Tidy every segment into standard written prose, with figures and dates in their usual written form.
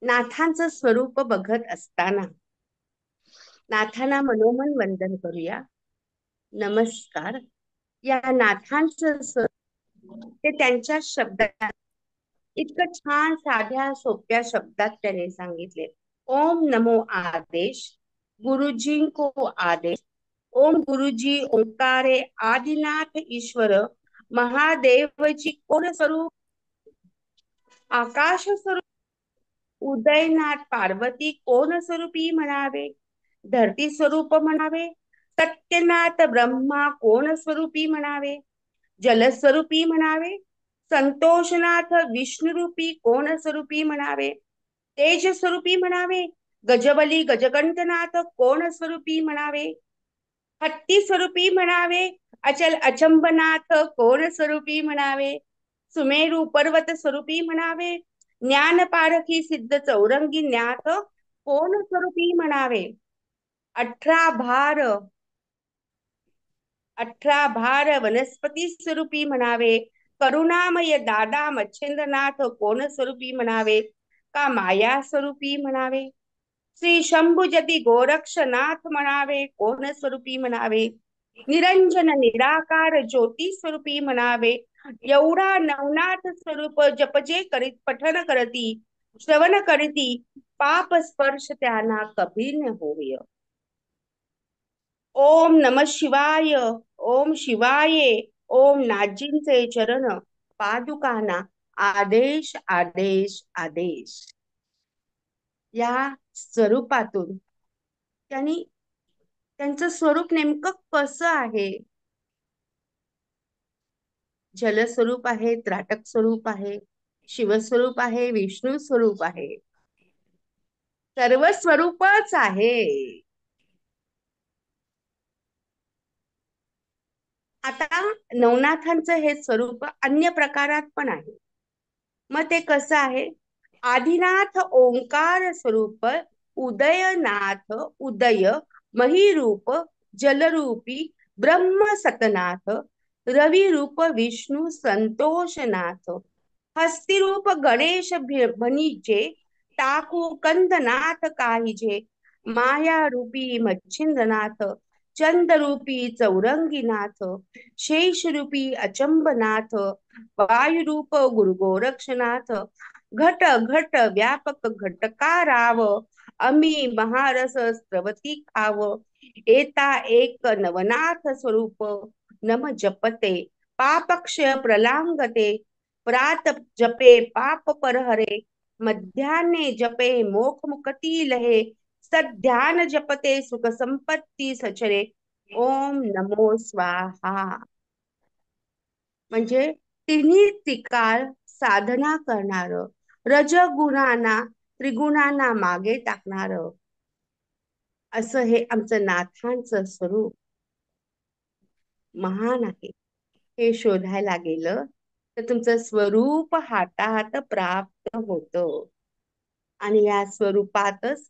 नाथांचं स्वरूप बघत असताना नाथांना मनोमन वंदन करूया. नमस्कार. या नाथांचं ते त्यांच्या शब्दात इतकं छान साध्या सोप्या शब्दात त्याने सांगितले. ओम नमो आदेश, गुरुजी को आदेश. ओम गुरुजी ओंकारे आदिनाथ ईश्वर महादेवची कोण स्वरूप, आकाश स्वरूप, उदयनाथ पार्वती कोण स्वरूपी म्हणावे, धरती स्वरूप म्हणावे, सत्यनाथ ब्रह्मा कोण स्वरूपी म्हणावे, जलस्वरूपी म्हणावे, संतोषनाथ विष्णुरूपी कोण स्वरूपी म्हणावे, तेज स्वरूपी म्हणावे, गजबली गजकंठनाथ कोण स्वरूपी म्हणावे, हत्ती स्वरूपी म्हणावे, अचल अचंबनाथ कोण स्वरूपी म्हणावे, सुमेरू पर्वत स्वरूपी म्हणावे, ज्ञान पारखी सिद्ध चौरंगी ज्ञात कोण स्वरूपी म्हणावे, अठरा भार अठरा भार वनस्पती स्वरूपी म्हणावे, करुणामय दादा मच्छिंद्रनाथ कोण स्वरूपी म्हणावे, का माया स्वरूपी म्हणावे, श्री शंभुजती गोरक्षनाथ म्हणावे कोण स्वरूपी म्हणावे, निरंजन निराकार ज्योती स्वरूपी म्हणावे, एवढा नवनाथ स्वरूप जपजे करीत पठन करती, श्रवण करती, पाप स्पर्श त्यांना कभी न होय. ओम नम शिवाय, ओम शिवाये, ओम नाजींचे चरण पादुकाना आदेश आदेश आदेश. या स्वरूपातून त्यांनी त्यांचं स्वरूप नेमकं कसं आहे. जलस्वरूप आहे, त्राटक स्वरूप आहे, शिवस्वरूप आहे, विष्णू स्वरूप आहे, सर्व स्वरूपच आहे. आता नवनाथांचं हे स्वरूप अन्य प्रकारात पण आहे. मग ते कसं आहे. आदिनाथ ओंकार स्वरूप, उदयनाथ उदय, महिरूप जलरूपी ब्रह्म सतनाथ, रवी रूप विष्णू संतोषनाथ, हस्तिरूप गणेश भणीजे, टाकू कंदनाथ काहिजे, माया रूपी मच्छिंद्रनाथ, चंद्ररूपी चौरंगीनाथ, शेषरूपी अचंबनाथ, वायुरूप गुरु गोरक्षनाथ, घट घट व्यापक घटकाराव, अमी महारस स्रवती खाव, एता एक नवनाथ स्वरूप, नम जपते पापक्षय प्रलांगते, प्रात जपे पाप परहरे, मध्यान्हे जपे मोख मुक्ती लहे, सध्यान जपते सुख संपत्ती सचरे, ओम नमो स्वाहा. म्हणजे तिन्ही त्रिकाळ साधना करणार, रजगुणांना त्रिगुणांना मागे टाकणार, असं हे आमचं नाथांचं स्वरूप महान आहे. हे शोधायला गेलं तर तुमचं स्वरूप हातात प्राप्त होतं. आणि या स्वरूपातच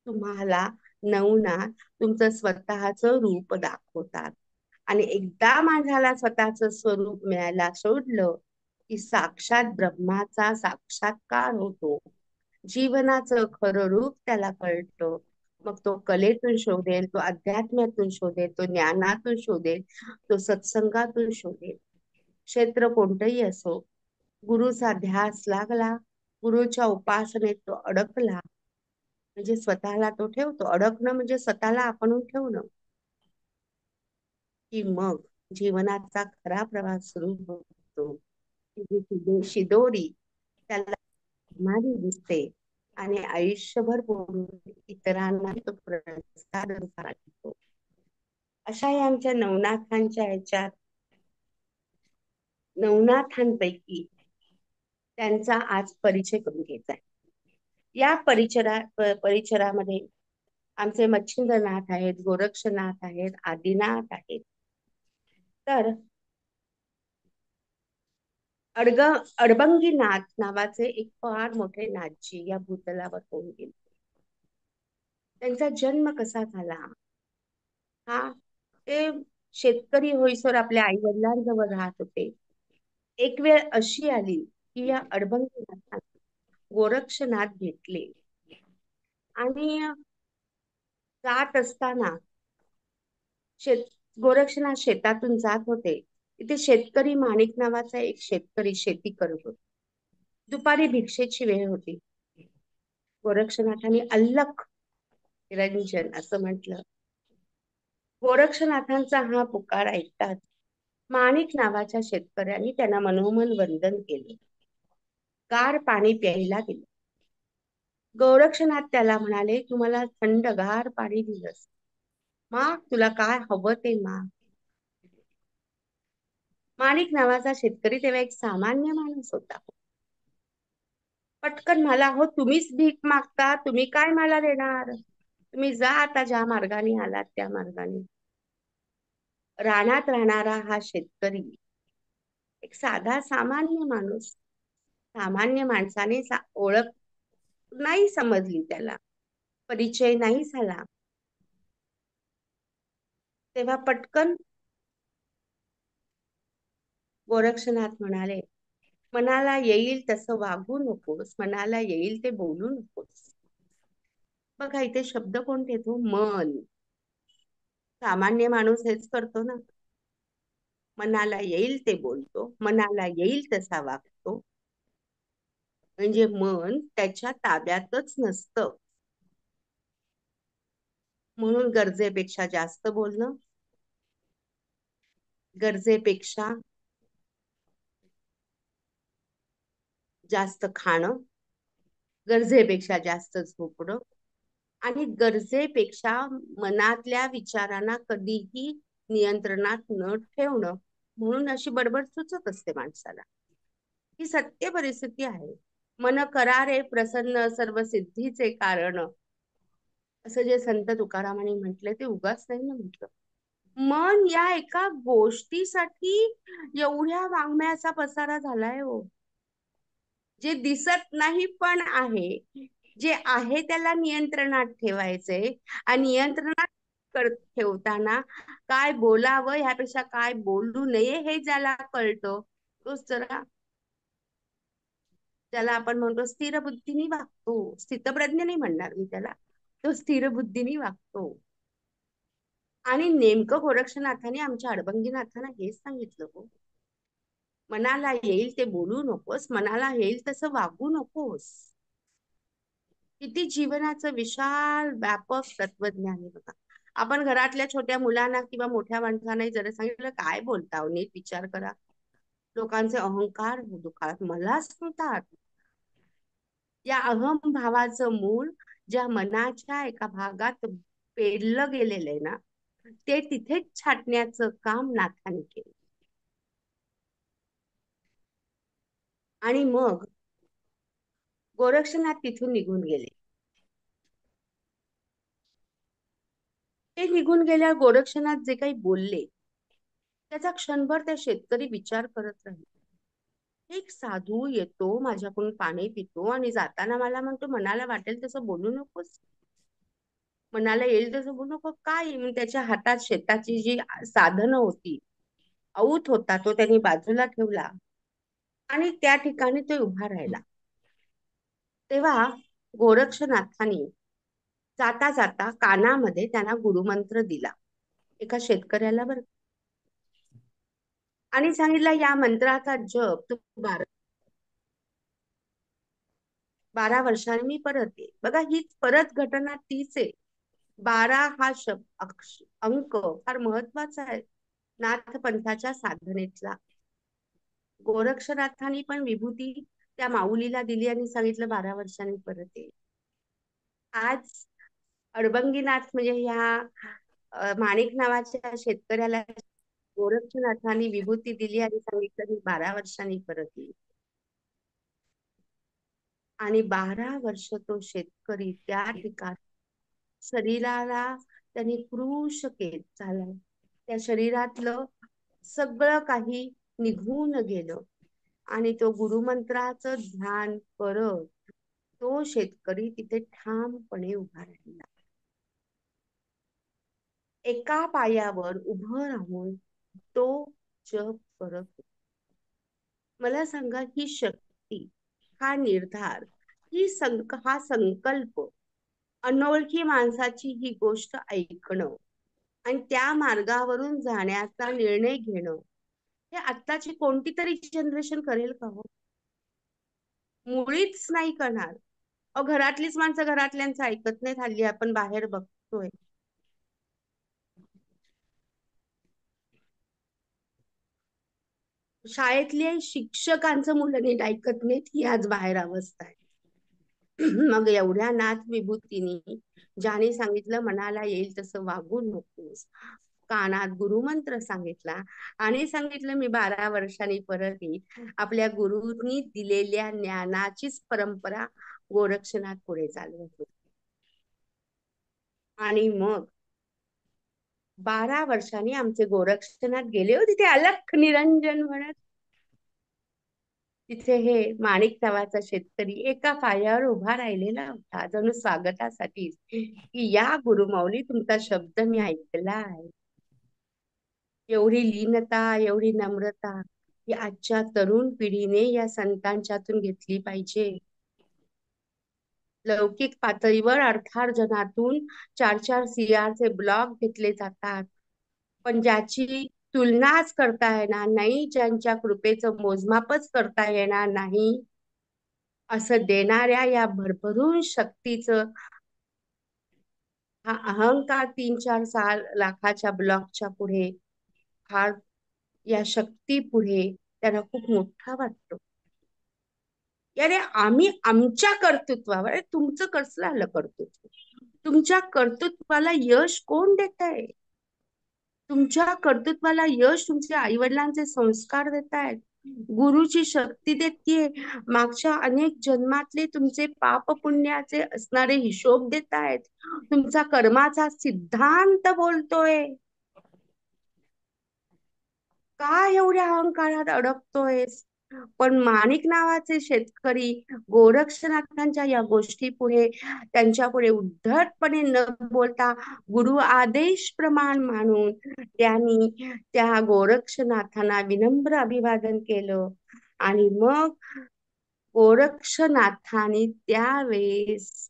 तुम्हाला नवनाथ तुमचं स्वतःच रूप दाखवतात. आणि एकदा माणसाला स्वतःच स्वरूप मिळायला सोडलं की साक्षात ब्रह्माचा साक्षात्कार होतो. जीवनाचं खरं रूप त्याला कळतं. मग तो कलेतून शोधेल, तो अध्यात्मातून शोधेल, तो ज्ञानातून शोधेल, तो सत्संगातून शोधेल. क्षेत्र कोणतंही असो, गुरुचा ध्यास लागला, गुरुच्या उपासनेत तो अडकला, म्हणजे स्वतःला तो ठेवतो. अडकणं म्हणजे स्वतःला आपणून ठेवणं, की मग जीवनाचा खरा प्रवास सुरू होतो. शिदोरी त्याला मारी दिसते आणि आयुष्यभर बोलून इतरांना तो प्रसाद देतो. अशा या आमच्या नवनाथांच्या ह्याच्यात नवनाथांपैकी त्यांचा आज परिचय करून घ्यायचा आहे. या परिचरामध्ये आमचे मच्छिंद्रनाथ आहेत, गोरक्षनाथ आहेत, आदिनाथ आहेत. तर अडबंगीनाथ नावाचे एक फार मोठे नाथजी या भूतलावर होऊन गेले. त्यांचा जन्म कसा झाला. हा ते शेतकरी होईसर आपल्या आई वडिलांजवळ राहत होते. एक वेळ अशी आली की या अडबंगीनाथांना गोरक्षनाथ भेटले. आणि जात असताना शेत गोरक्षनाथ शेतातून जात होते. तिथे शेतकरी माणिक नावाचा एक शेतकरी शेती करत होता. दुपारी भिक्षेची वेळ होती. गोरक्षनाथांनी अल्लख निरंजन असं म्हटलं. गोरक्षनाथांचा हा पुकार ऐकताच माणिक नावाच्या शेतकऱ्यांनी त्यांना मनोमन वंदन केले. गार पाणी प्यायला दिलं. गोरक्षनाथ त्याला म्हणाले, "तू मला थंडगार पाणी दिलंस, माग तुला काय हवं ते माग." माणिक नावाचा शेतकरी तेव्हा एक सामान्य माणूस होता. पटकन मला, "हो तुम्हीच भीक मागता, तुम्ही काय मला देणार? तुम्ही जा आता ज्या मार्गाने आलात त्या मार्गाने." रानात राहणारा हा शेतकरी एक साधा सामान्य माणूस, सामान्य माणसाने ओळख नाही समजली त्याला, परिचय नाही झाला. तेव्हा पटकन गोरक्षनाथ म्हणाले, "मनाला येईल तसं वागू नकोस, मनाला येईल ते बोलू नकोस." बघा इथे शब्द कोणते येतो? मन. सामान्य माणूस हेच करतो ना. मनाला येईल ते बोलतो, मनाला येईल तसा वागतो. म्हणजे मन त्याच्या ताब्यातच नसतं. म्हणून गरजेपेक्षा जास्त बोलणं, गरजेपेक्षा जास्त खाणं, गरजेपेक्षा जास्त झोपणं आणि गरजेपेक्षा मनातल्या विचारांना कधीही नियंत्रणात न ठेवणं. म्हणून अशी बडबड सुचत असते माणसाला. ही सत्य परिस्थिती आहे. मन करारे प्रसन्न सर्व सिद्धीचे कारण, असं जे संत तुकारामांनी म्हटलंय ते उगाच नाही ना म्हटलं. मन या एका गोष्टीसाठी एवढ्या वाङ्मयाचा पसारा झालाय हो. जे दिसत नाही पण आहे, जे आहे त्याला नियंत्रणात ठेवायचंय. आणि नियंत्रणात ठेवताना काय बोलावं ह्यापेक्षा काय बोलू नये हे ज्याला कळतं, तोच जरा, त्याला आपण म्हणतो स्थिर बुद्धीने वागतो. स्थितप्रज्ञ नाही म्हणणार मी त्याला, तो स्थिर बुद्धीने वागतो. आणि नेमकं गोरक्षनाथाने आमच्या अडबंगीनाथांना हेच सांगितलं हो. मनाला येईल ते बोलू नकोस, मनाला येईल तसं वागू नकोस. किती जीवनाचं विशाल व्यापक तत्वज्ञान आहे बघा. आपण घरातल्या छोट्या मुलांना किंवा मोठ्या माणसांना जरा सांगितलं, काय बोलता नीट विचार करा, लोकांचे अहंकार दुखात मला सांगतात. या अहम भावाचं मूळ ज्या मनाच्या एका भागात पेरलं गेलेलं आहे ना, ते तिथेच छाटण्याचं काम नाथाने केलं. आणि मग गोरक्षनाथ तिथून निघून गेले. ते निघून गेल्यावर गोरक्षनाथ जे काही बोलले त्याचा क्षणभर त्या शेतकरी विचार करत राहिले. एक साधू येतो, माझ्याकडून पाणी पितो आणि जाताना मला म्हणतो, मनाला वाटेल तसं बोलू नकोस, मनाला येईल तसं बोलू नको. काय मग त्याच्या हातात शेताची जी साधनं होती, औत होता, तो त्यांनी बाजूला ठेवला आणि त्या ठिकाणी तो उभा राहिला. तेव्हा गोरक्षनाथांनी जाता जाता कानामध्ये त्यांना गुरुमंत्र दिला, एका शेतकऱ्याला बरं. आणि सांगितलं, या मंत्राचा जप तू 12 वर्षांनी मी परत ये. बघा हीच परत घटना तीच आहे. 12 हा अंक फार महत्वाचा आहे नाथपंथाच्या साधनेतला. गोरक्षनाथांनी पण विभूती त्या माऊलीला दिली आणि सांगितलं 12 वर्षांनी परत ये. आज अडबंगीनाथ म्हणजे ह्या माणिक नावाच्या शेतकऱ्याला गोरक्षनाथांनी विभूती दिली आणि सांगितलं, मी 12 वर्षांनी परत येईल. आणि 12 वर्ष तो शेतकरी त्या ठिकाणी शरीराला त्यांनी क्रूश केत झालाय. त्या शरीरातलं सगळं काही निघून गेलं आणि तो गुरुमंत्राचं ध्यान करत तो शेतकरी तिथे ठामपणे उभा राहिला. एका पायावर उभं राहून तो जप करत होता. मला सांगा, ही शक्ती, हा निर्धार हा संकल्प, अनोळखी माणसाची ही गोष्ट ऐकणं आणि त्या मार्गावरून जाण्याचा निर्णय घेणं, हे आत्ताची कोणती तरी जनरेशन करेल का हो? मुळीच नाही करणार. अहो, घरातलीच माणसं घरातल्यांचं ऐकत नाहीत हल्ली, आपण बाहेर बघतोय. शाळेतले शिक्षकांचं मुलं नीट ऐकत नाहीत, ही आज बाहेर अवस्था आहे. मग एवढ्या नाथ विभूतीनी ज्याने सांगितलं मनाला येईल तसं वागू नकोस, कानात गुरुमंत्र सांगितला आणि सांगितलं मी 12 वर्षांनी परत येईल, आपल्या गुरुंनी दिलेल्या ज्ञानाचीच परंपरा गोरक्षनाथ पुढे चालवत होती. आणि मग 12 वर्षांनी आमचे गोरक्षनाथ गेले हो तिथे अलख निरंजन म्हणत. तिथे हे माणिक नावाचा शेतकरी एका पायावर उभा राहिलेला होता, जणू स्वागतासाठी की या गुरुमाऊली तुमचा शब्द मी ऐकला आहे. एवढी लीनता, एवढी नम्रता ही आजच्या तरुण पिढीने या संतांच्यातून घेतली पाहिजे. लौकिक पातळीवर अर्थार्जनातून 4-4 CR चे ब्लॉक घेतले जातात, पण ज्याची तुलनाच करता येणार नाही, ज्यांच्या कृपेचं मोजमापच करता येणार नाही, असं देणाऱ्या या भरभरून शक्तीचं, हा अहंकार 3-4 लाखाच्या ब्लॉकच्या पुढे, हा या शक्ती पुढे त्यांना खूप मोठा वाटतो. अरे आम्ही आमच्या कर्तृत्वावर, अरे तुमचं कसलं आलं कर्तृत्व? तुमच्या कर्तृत्वाला यश कोण देत आहे? तुमच्या कर्तृत्वाला यश तुमचे आई वडिलांचे संस्कार देत आहेत, गुरुची शक्ती देते, मागच्या अनेक जन्मातले तुमचे पाप पुण्याचे असणारे हिशोब देत आहेत, तुमचा कर्माचा सिद्धांत बोलतोय. का एवढ्या अहंकारात अडकतोयस? पण माणिक नावाचे शेतकरी गोरक्षनाथांच्या या गोष्टी पुढे, त्यांच्या पुढे उद्धटपणे न बोलता गुरु आदेश प्रमाण मानून त्यांनी त्या गोरक्षनाथांना विनम्र अभिवादन केलं. आणि मग गोरक्षनाथांनी त्यावेळेस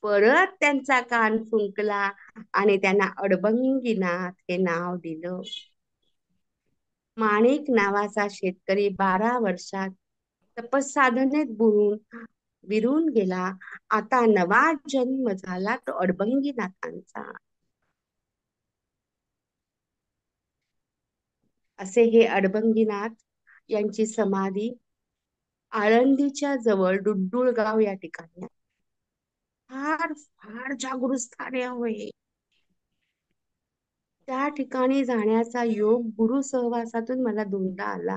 परत त्यांचा कान फुंकला आणि त्यांना अडबंगीनाथ हे नाव दिलं. माणिक नावाचा शेतकरी 12 वर्षात तपसाधनेत बुडून विरून गेला. आता नवा जन्म झाला तो अडबंगीनाथांचा. असे हे अडबंगीनाथ यांची समाधी आळंदीच्या जवळ डुड्डुळगाव या ठिकाणी आहे. फार फार जागृत स्थान आहे. त्या ठिकाणी जाण्याचा योग गुरु सहवासातून मला दोनदा आला.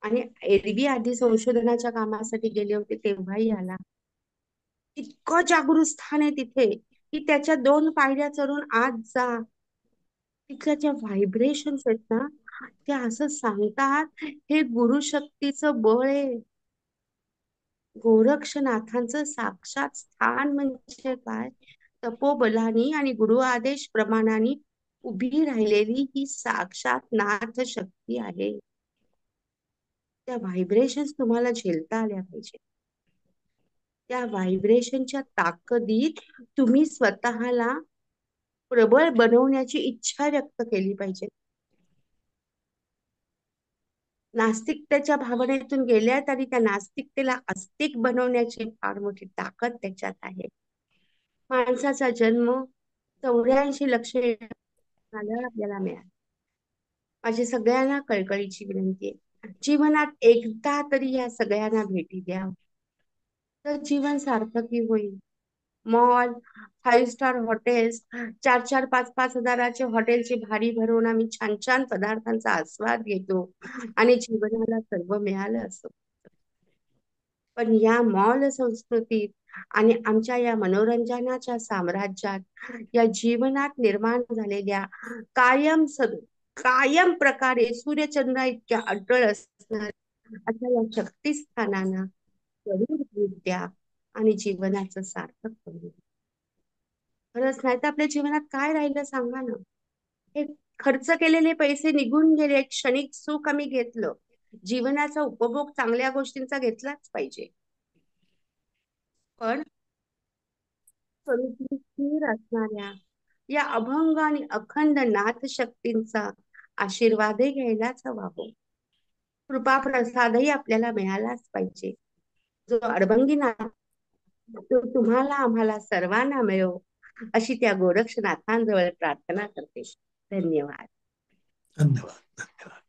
आणि एरवी आधी संशोधनाच्या कामासाठी गेले होते तेव्हाही आला. इतकं जागृत स्थान आहे तिथे की त्याच्या 2 पायऱ्या चढून आत जा. तिथल्या ज्या व्हायब्रेशन्स आहेत ना, त्या असं सांगतात हे गुरुशक्तीचं बळ आहे. गोरक्षनाथांचं साक्षात स्थान म्हणजे काय? तपोबलानी आणि गुरु आदेश प्रमाणाने उभी राहिलेली ही साक्षात नाथ शक्ती आहे. त्या व्हायब्रेशन्स तुम्हाला झेलता आल्या पाहिजे. त्या व्हायब्रेशनच्या ताकदीत तुम्ही स्वतःला प्रबळ बनवण्याची इच्छा व्यक्त केली पाहिजे. नास्तिकतेच्या भावनेतून गेल्या तरी त्या नास्तिकतेला आस्तिक बनवण्याची फार मोठी ताकद त्याच्यात आहे. माणसाचा जन्म 84 लक्ष आपल्याला मिळाला. माझी सगळ्यांना कळकळीची विनंती आहे, जीवनात एकदा तरी या सगळ्यांना भेटी द्या, तर जीवन सार्थकी होईल. मॉल, 5 स्टार हॉटेल्स, 4-4, 5-5 हजाराचे हॉटेलची भारी भरवून आम्ही छान छान पदार्थांचा आस्वाद घेतो आणि जीवनाला सर्व मिळालं असं. पण या मॉल संस्कृतीत आणि आमच्या या मनोरंजनाच्या साम्राज्यात या जीवनात निर्माण झालेल्या कायम प्रकारे सूर्यचंद्र इतक्या अटळ असणार अशा या शक्तिस्थानांना जरूर भेट द्या आणि जीवनाचं सार्थक करू. खरंच नाही तर आपल्या जीवनात काय राहिलं सांगा ना. हे खर्च केलेले पैसे निघून गेले, क्षणिक सुख आम्ही घेतलं. जीवनाचा उपभोग चांगल्या गोष्टींचा घेतलाच पाहिजे. पण स्वरूपी स्थिर असणाऱ्या या अभंग आणि अखंड नाथ शक्तींचा आशीर्वादही घ्यायलाच हवा हो. कृपा प्रसादही आपल्याला मिळालाच पाहिजे. जो अडभंगी नाथ तो तुम्हाला आम्हाला सर्वांना मिळो अशी त्या गोरक्षनाथांजवळ प्रार्थना करते. धन्यवाद. धन्यवाद. धन्यवाद.